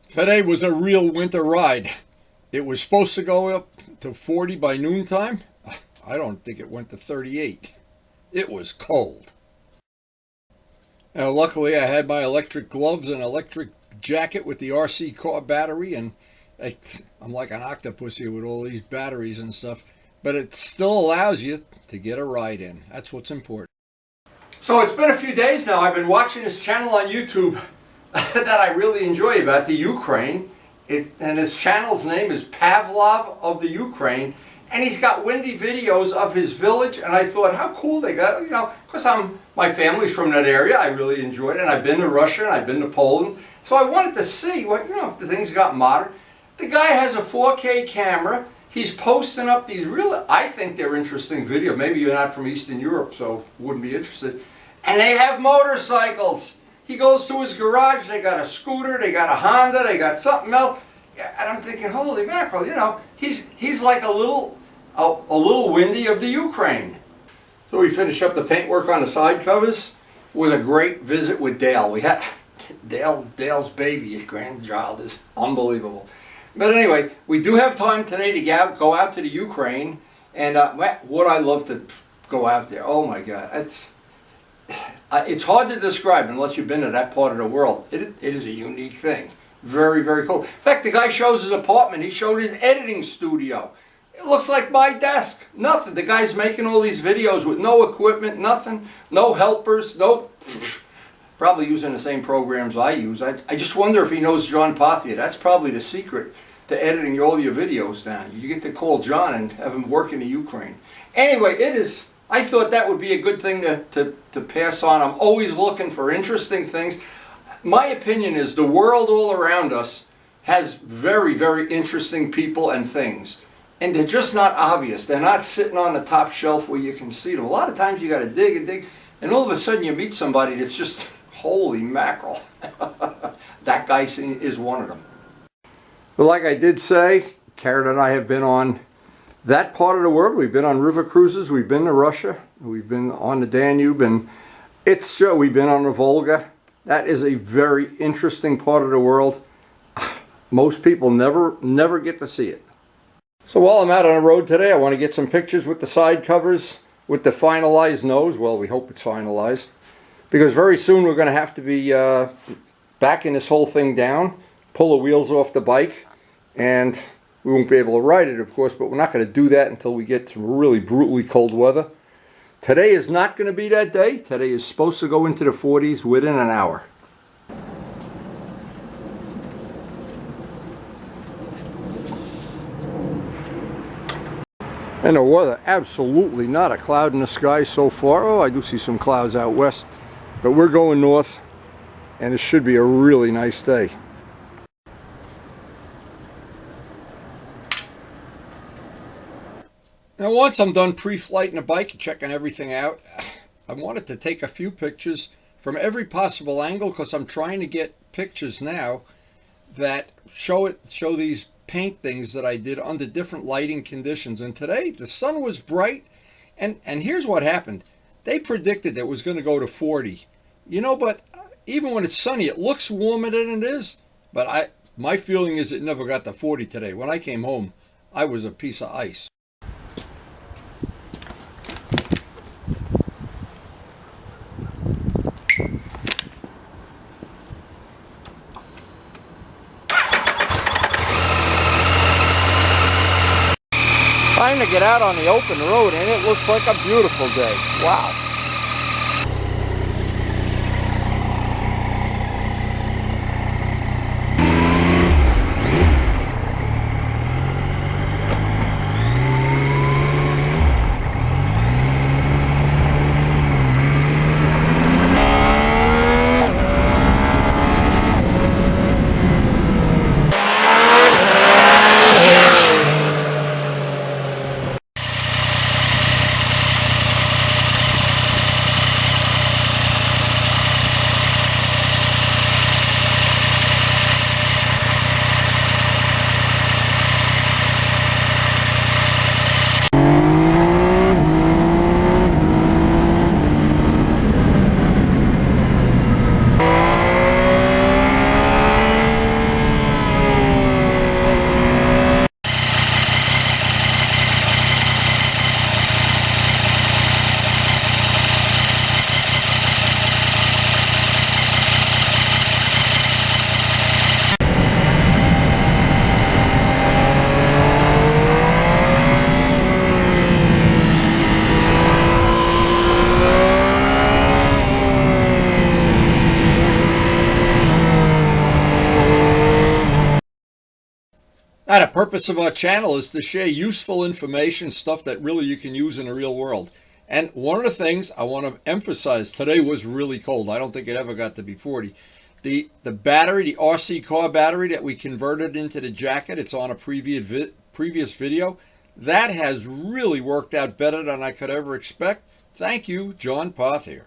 Today was a real winter ride. It was supposed to go up to 40 by noontime. I don't think it went to 38. It was cold. Now, luckily, I had my electric gloves and electric jacket with the RC car battery, and I'm like an octopus here with all these batteries and stuff, but it still allows you to get a ride in. That's what's important. So it's been a few days now. I've been watching this channel on YouTube that I really enjoy about the Ukraine. And his channel's name is Pavlov of the Ukraine. And he's got windy videos of his village. And I thought, how cool they got, because my family's from that area. I really enjoyed it. And I've been to Russia and I've been to Poland. So I wanted to see what, if the things got modern. The guy has a 4K camera. He's posting up these really, I think they're interesting videos. Maybe you're not from Eastern Europe, so wouldn't be interested. And they have motorcycles. He goes to his garage, they got a scooter, they got a Honda, they got something else. And I'm thinking, holy mackerel, he's like a little Windy of the Ukraine. So we finished up the paintwork on the side covers with a great visit with Dale. We had Dale's baby, his grandchild, is unbelievable. But anyway, we do have time today to go out to the Ukraine, and would I love to go out there? Oh my God, it's hard to describe unless you've been to that part of the world. It is a unique thing. Very, very cool. In fact, the guy shows his apartment. He showed his editing studio. It looks like my desk. Nothing. The guy's making all these videos with no equipment, nothing, no helpers, probably using the same programs I use. I just wonder if he knows John Pathia. That's probably the secret to editing all your videos down. You get to call John and have him work in the Ukraine. Anyway, I thought that would be a good thing to pass on. I'm always looking for interesting things. My opinion is the world all around us has very, very interesting people and things. And they're just not obvious. They're not sitting on the top shelf where you can see them. A lot of times you got to dig and dig, and all of a sudden you meet somebody that's just, holy mackerel. That guy is one of them. But like I did say, Karen and I have been on that part of the world. We've been on river cruises. We've been to Russia. We've been on the Danube, and we've been on the Volga. That is a very interesting part of the world. Most people never get to see it. So while I'm out on the road today, I want to get some pictures with the side covers, with the finalized nose. Well, we hope it's finalized, because very soon we're going to have to be backing this whole thing down, pull the wheels off the bike, and we won't be able to ride it, of course, but we're not going to do that until we get to really brutally cold weather. Today is not going to be that day. Today is supposed to go into the 40s within an hour. And the weather, absolutely not a cloud in the sky so far. Oh, I do see some clouds out west, but we're going north, and it should be a really nice day. Now, once I'm done pre-flighting the bike and checking everything out, I wanted to take a few pictures from every possible angle, because I'm trying to get pictures now that show these paint things that I did under different lighting conditions. And today the sun was bright, and here's what happened. They predicted that it was going to go to 40. But even when it's sunny, it looks warmer than it is. But my feeling is it never got to 40 today. When I came home, I was a piece of ice. Time to get out on the open road, and it looks like a beautiful day. Wow. Now, the purpose of our channel is to share useful information, stuff that really you can use in the real world. And one of the things I want to emphasize, today was really cold. I don't think it ever got to be 40. The battery, the RC car battery that we converted into the jacket, it's on a previous video. That has really worked out better than I could ever expect. Thank you, John Pothier.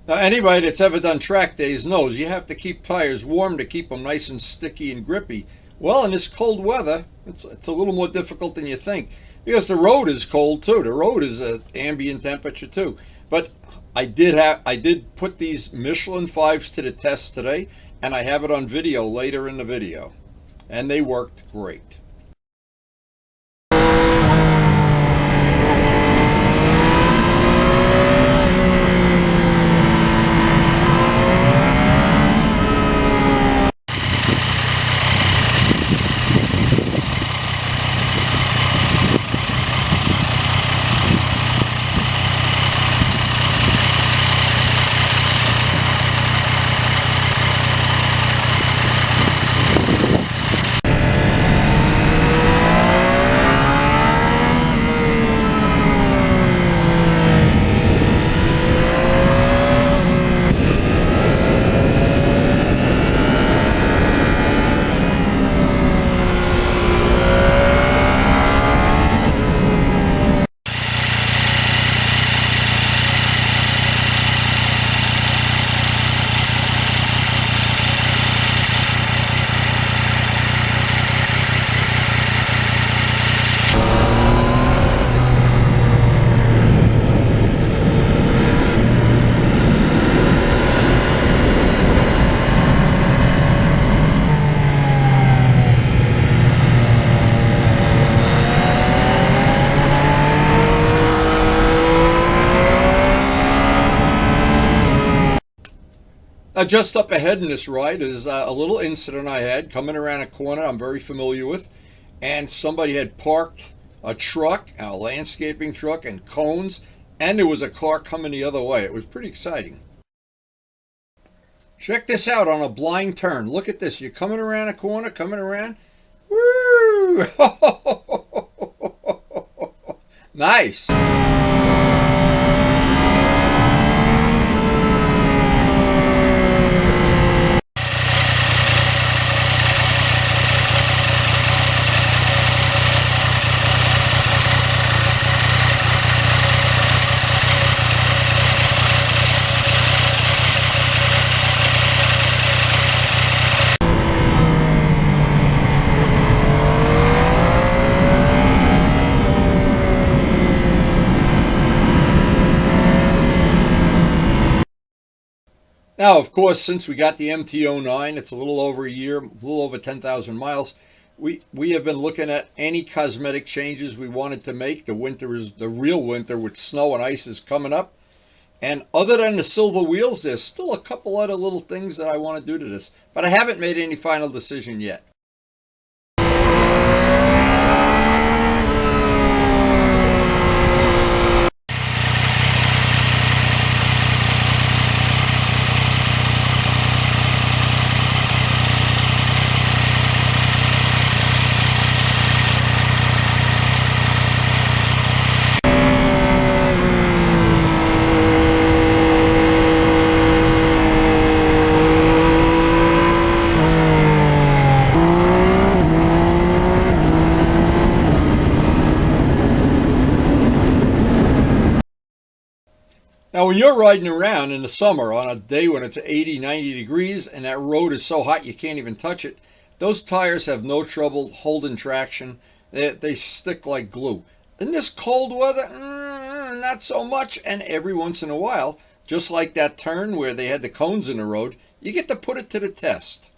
Now, anybody that's ever done track days knows you have to keep tires warm to keep them nice and sticky and grippy. Well, in this cold weather, it's a little more difficult than you think, because the road is cold too. The road is at ambient temperature too. But I did put these Michelin 5s to the test today, and I have it on video later in the video, and they worked great. Just up ahead in this ride is a little incident I had coming around a corner I'm very familiar with, and somebody had parked a truck, a landscaping truck, and cones, and there was a car coming the other way. It was pretty exciting. Check this out on a blind turn. Look at this. You're coming around a corner, coming around. Woo! Nice. Now, of course, since we got the MT09, it's a little over a year, a little over 10,000 miles. We have been looking at any cosmetic changes we wanted to make. The winter is the real winter with snow and ice is coming up. And other than the silver wheels, there's still a couple other little things that I want to do to this. But I haven't made any final decision yet. Now, when you're riding around in the summer on a day when it's 80, 90 degrees and that road is so hot you can't even touch it, those tires have no trouble holding traction. They stick like glue. In this cold weather, not so much. And every once in a while, just like that turn where they had the cones in the road, you get to put it to the test.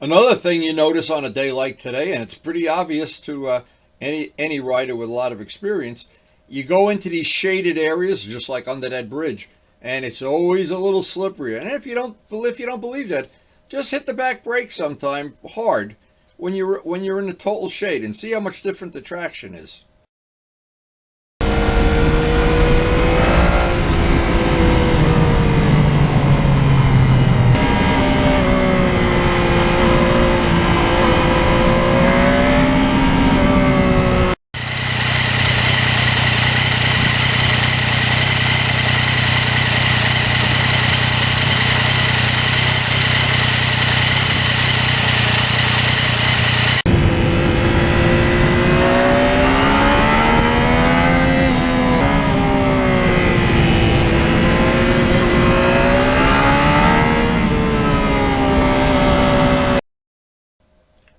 Another thing you notice on a day like today, and it's pretty obvious to any rider with a lot of experience, you go into these shaded areas, just like under that bridge, and it's always a little slippery. And if you don't believe that, just hit the back brake sometime hard when you're in the total shade and see how much different the traction is.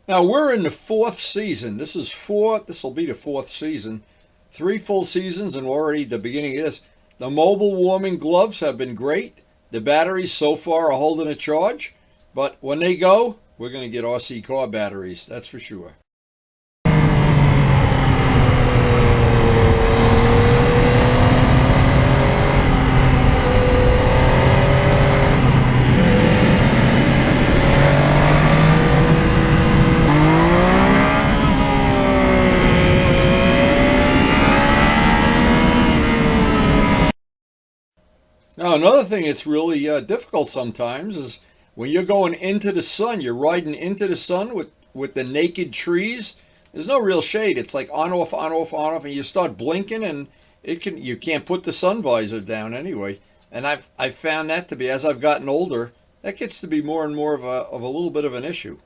Now we're in the fourth season. This will be the fourth season. 3 full seasons and already the beginning of this. The mobile warming gloves have been great. The batteries so far are holding a charge. But when they go, we're going to get RC car batteries, that's for sure. Now, another thing that's really difficult sometimes is when you're going into the sun, you're riding into the sun with the naked trees. There's no real shade. It's like on, off, on, off, on, off, and you start blinking, and you can't put the sun visor down anyway. And I've found that to be, as I've gotten older, that gets to be more and more of a little bit of an issue.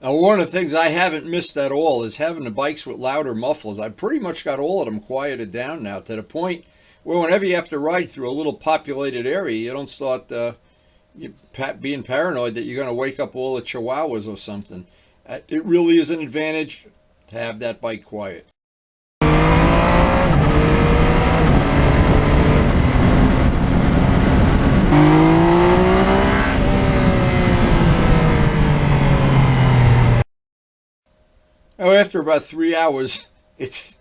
Now, one of the things I haven't missed at all is having the bikes with louder mufflers. I pretty much got all of them quieted down now to the point where whenever you have to ride through a little populated area, you don't start being paranoid that you're going to wake up all the chihuahuas or something. It really is an advantage to have that bike quiet. Now, after about 3 hours, it's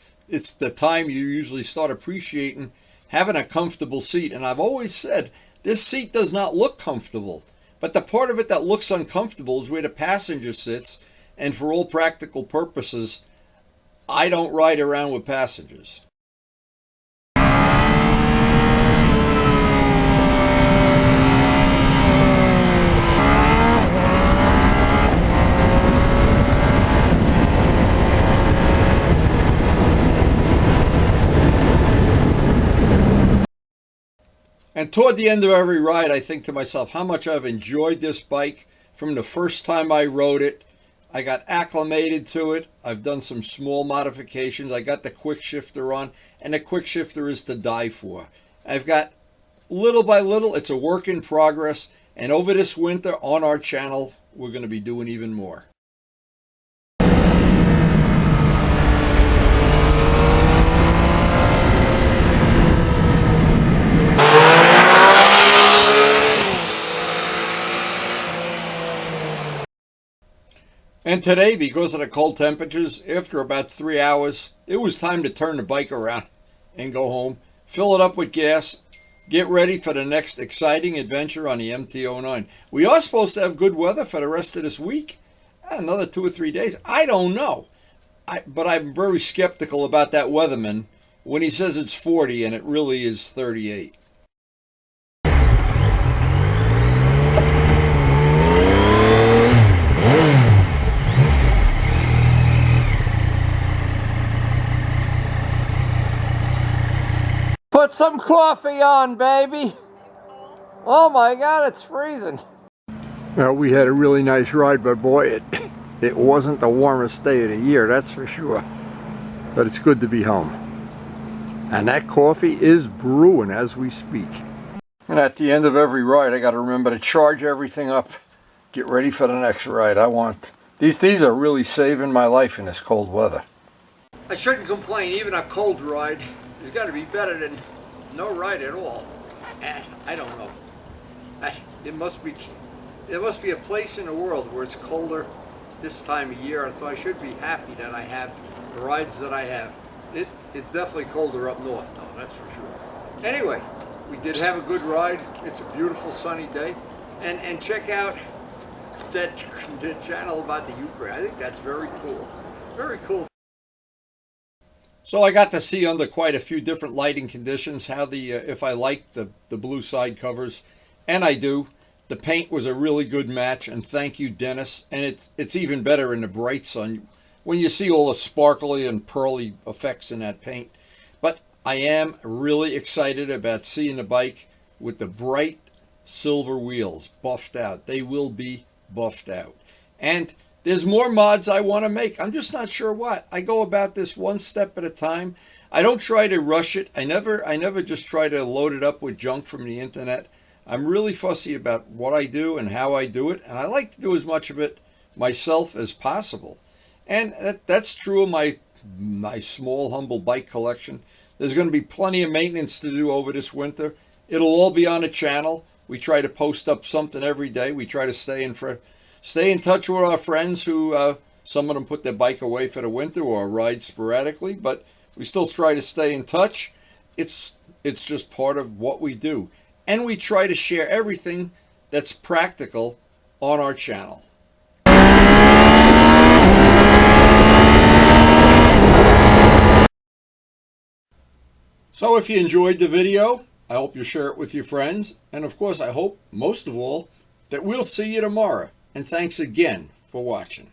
the time you usually start appreciating having a comfortable seat. And I've always said, this seat does not look comfortable. But the part of it that looks uncomfortable is where the passenger sits. And for all practical purposes, I don't ride around with passengers. And toward the end of every ride, I think to myself how much I've enjoyed this bike from the first time I rode it. I got acclimated to it. I've done some small modifications. I got the quick shifter on, and the quick shifter is to die for. I've got little by little, it's a work in progress. And over this winter on our channel, we're going to be doing even more. And today, because of the cold temperatures, after about 3 hours, it was time to turn the bike around and go home, fill it up with gas, get ready for the next exciting adventure on the MT09. We are supposed to have good weather for the rest of this week, another 2 or 3 days. I don't know, but I'm very skeptical about that weatherman when he says it's 40 and it really is 38. Put some coffee on, baby. Oh my God, it's freezing. Well, we had a really nice ride, but boy, it wasn't the warmest day of the year, that's for sure. But it's good to be home. And that coffee is brewing as we speak. And at the end of every ride, I got to remember to charge everything up. Get ready for the next ride. These are really saving my life in this cold weather. I shouldn't complain, even a cold ride. It's got to be better than no ride at all. And I don't know. There must be a place in the world where it's colder this time of year. So I should be happy that I have the rides that I have. It's definitely colder up north, though. That's for sure. Anyway, we did have a good ride. It's a beautiful sunny day. And check out that channel about the Ukraine. I think that's very cool. Very cool. So I got to see under quite a few different lighting conditions how if I like the blue side covers, and I do. The paint was a really good match, and thank you, Dennis. And it's even better in the bright sun when you see all the sparkly and pearly effects in that paint. But I am really excited about seeing the bike with the bright silver wheels buffed out. They will be buffed out. And there's more mods I want to make. I'm just not sure what. I go about this one step at a time. I don't try to rush it. I never just try to load it up with junk from the internet. I'm really fussy about what I do and how I do it, and I like to do as much of it myself as possible. And that's true of my small, humble bike collection. There's going to be plenty of maintenance to do over this winter. It'll all be on the channel. We try to post up something every day. We try to stay in touch with our friends who, some of them put their bike away for the winter or ride sporadically, but we still try to stay in touch. It's just part of what we do. And we try to share everything that's practical on our channel. So if you enjoyed the video, I hope you share it with your friends. And of course, I hope, most of all, that we'll see you tomorrow. And thanks again for watching.